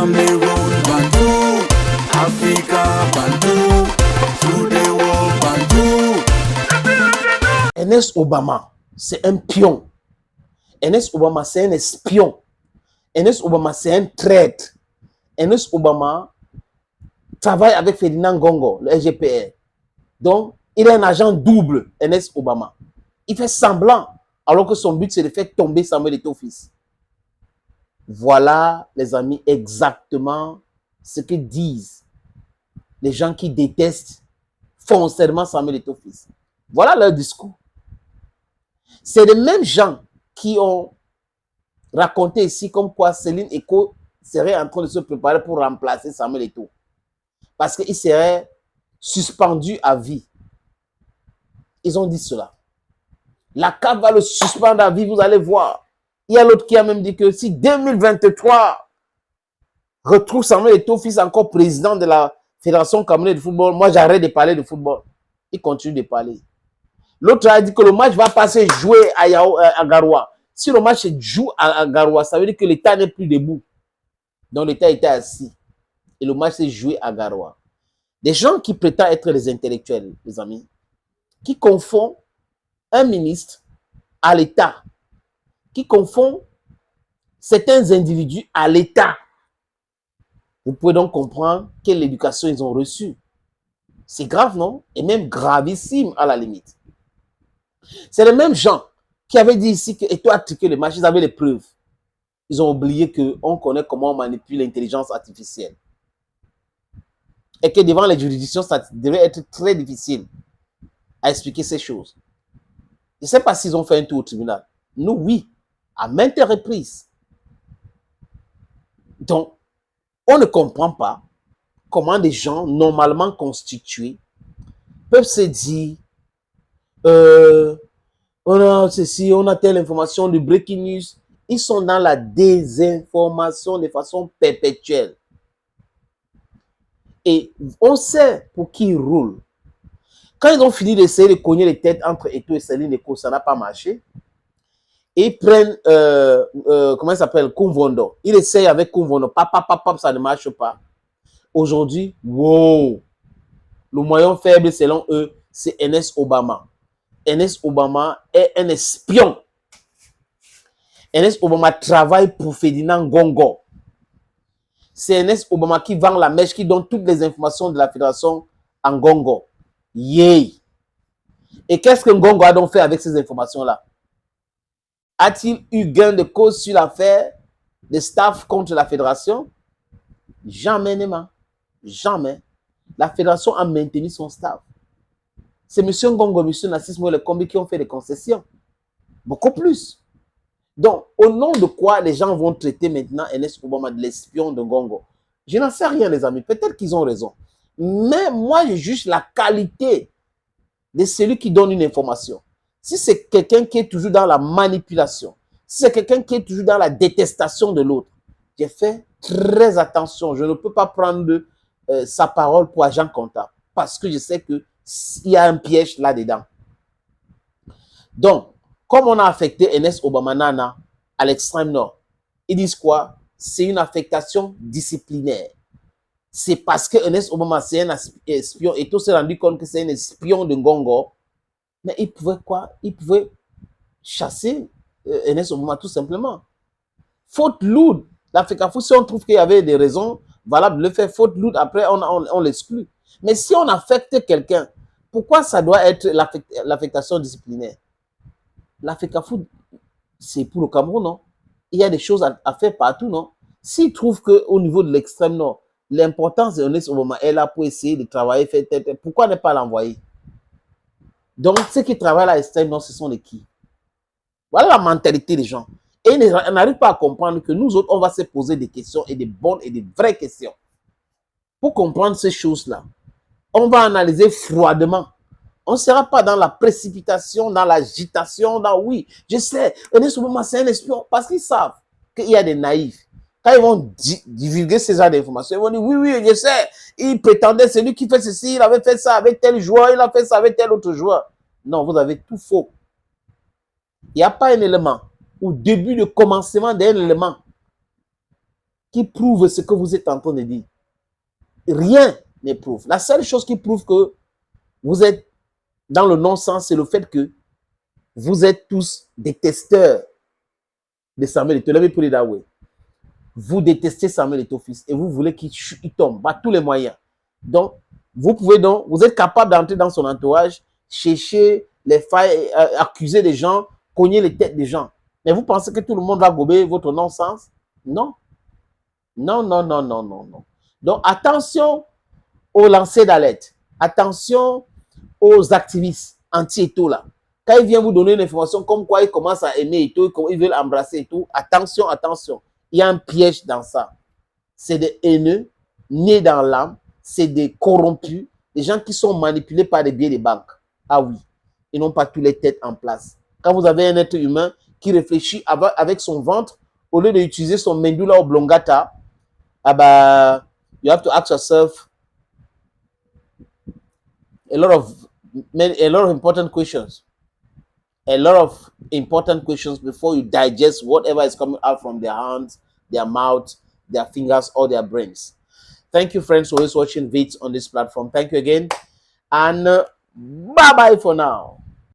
Cameroon, Bantou, Africa, Bantou, through the world, Bantou. Ernest Obama, c'est un pion. Ernest Obama, c'est un espion. Ernest Obama, c'est un traître. Ernest Obama travaille avec Ferdinand Gongo, le SGPR. Donc, il est un agent double, Ernest Obama. Il fait semblant, alors que son but, c'est de faire tomber Samuel Eto'o fils. Voilà, les amis, exactement ce que disent les gens qui détestent foncièrement Samuel Eto'o fils. Voilà leur discours. C'est les mêmes gens qui ont raconté ici comme quoi Céline Eko serait en train de se préparer pour remplacer Samuel Eto'o. Parce qu'il serait suspendu à vie. Ils ont dit cela. La CAF va le suspendre à vie, vous allez voir. Il y a l'autre qui a même dit que si 2023 retrouve Samuel Eto'o fils encore président de la Fédération camerounaise de football, moi j'arrête de parler de football. Il continue de parler. L'autre a dit que le match va passer jouer à Garoua. Si le match se joue à Garoua, ça veut dire que l'État n'est plus debout. Donc l'État était assis. Et le match s'est joué à Garoua. Des gens qui prétendent être des intellectuels, les amis, qui confondent un ministre à l'État, qui confondent certains individus à l'État. Vous pouvez donc comprendre quelle éducation ils ont reçue. C'est grave, non? Et même gravissime à la limite. C'est les mêmes gens qui avaient dit ici que Eto'o a truqué le match, ils avaient les preuves. Ils ont oublié qu'on connaît comment on manipule l'intelligence artificielle. Et que devant les juridictions, ça devait être très difficile à expliquer ces choses. Je ne sais pas s'ils ont fait un tour au tribunal. Nous, oui, à maintes reprises. Donc, on ne comprend pas comment des gens normalement constitués peuvent se dire on a ceci, on a telle information, du breaking news. Ils sont dans la désinformation de façon perpétuelle. Et on sait pour qui ils roulent. Quand ils ont fini d'essayer de cogner les têtes entre Eto'o et Céline Eko, ça n'a pas marché. Et ils prennent, comment il s'appelle, Kumvondo. Ils essayent avec Kumvondo. Pap, ça ne marche pas. Aujourd'hui, wow, le moyen faible selon eux, c'est Ernest Obama. Ernest Obama est un espion. Ernest Obama travaille pour Ferdinand Gongo. C'est Ernest Obama qui vend la mèche, qui donne toutes les informations de la fédération en Gongo. Yay! Et qu'est-ce que Gongo a donc fait avec ces informations-là? A-t-il eu gain de cause sur l'affaire de staff contre la fédération? Jamais, Nema. Jamais. La fédération a maintenu son staff. C'est M. Gongo, M. Nassis Moele-Kombi qui ont fait des concessions. Beaucoup plus. Donc, au nom de quoi les gens vont traiter maintenant Ernest Obama de l'espion de Gongo? Je n'en sais rien, les amis. Peut-être qu'ils ont raison. Mais moi, je juge la qualité de celui qui donne une information. Si c'est quelqu'un qui est toujours dans la manipulation, si c'est quelqu'un qui est toujours dans la détestation de l'autre, j'ai fait très attention. Je ne peux pas prendre sa parole pour agent comptable parce que je sais qu'il y a un piège là-dedans. Donc, comme on a affecté Ernest Obama Nana à l'extrême nord, ils disent quoi? C'est une affectation disciplinaire. C'est parce que Ernest Obama, c'est un espion, et tout s'est rendu compte que c'est un espion de Gongo. Mais il pouvait quoi? Il pouvait chasser Ernest Obama tout simplement. Faute lourde. L'Africa Foot, si on trouve qu'il y avait des raisons valables de le faire, faute lourde, après on l'exclut. Mais si on affecte quelqu'un, pourquoi ça doit être l'affectation disciplinaire? L'Africa Foot, c'est pour le Cameroun, non? Il y a des choses à faire partout, non? S'ils trouvent qu'au niveau de l'extrême nord, l'importance de Ernest Obama est là pour essayer de travailler, pourquoi ne pas l'envoyer? Donc, ceux qui travaillent à l'extrême nord, ce sont les qui? Voilà la mentalité des gens. Et ils n'arrivent pas à comprendre que nous autres, on va se poser des questions, et des bonnes et des vraies questions. Pour comprendre ces choses-là, on va analyser froidement. On ne sera pas dans la précipitation, dans l'agitation, dans oui, je sais, Ernest Obama, c'est un espion, parce qu'ils savent qu'il y a des naïfs. Quand ils vont divulguer ces genres d'informations, ils vont dire oui, oui, je sais, il prétendait, c'est lui qui fait ceci, il avait fait ça avec tel joueur, il a fait ça avec tel autre joueur. Non, vous avez tout faux. Il n'y a pas un élément, au début de commencement d'un élément, qui prouve ce que vous êtes en train de dire. Rien ne prouve. La seule chose qui prouve que vous êtes dans le non-sens, c'est le fait que vous êtes tous des testeurs de Samuel Eto'o. Let me put it that way. Vous détestez Samuel Eto'o fils et vous voulez qu'il tombe par tous les moyens. Donc, vous êtes capable d'entrer dans son entourage, chercher les failles, accuser des gens, cogner les têtes des gens. Mais vous pensez que tout le monde va gober votre non-sens? Non. Non, non, non, non, non, non. Donc, attention aux lancers d'alerte. Attention aux activistes anti-Eto'o là. Quand ils viennent vous donner une information comme quoi ils commencent à aimer Eto'o, ils veulent embrasser Eto'o, attention, attention. Il y a un piège dans ça. C'est des haineux, nés dans l'âme, c'est des corrompus, des gens qui sont manipulés par des billets de banque. Ah oui, ils n'ont pas toutes les têtes en place. Quand vous avez un être humain qui réfléchit avec son ventre, au lieu d'utiliser son medulla oblongata, ah bah, you have to ask yourself a lot of important questions. A lot of important questions before you digest whatever is coming out from their hands, their mouth, their fingers, or their brains. Thank you, friends, for always watching vids on this platform. Thank you again. And bye-bye for now.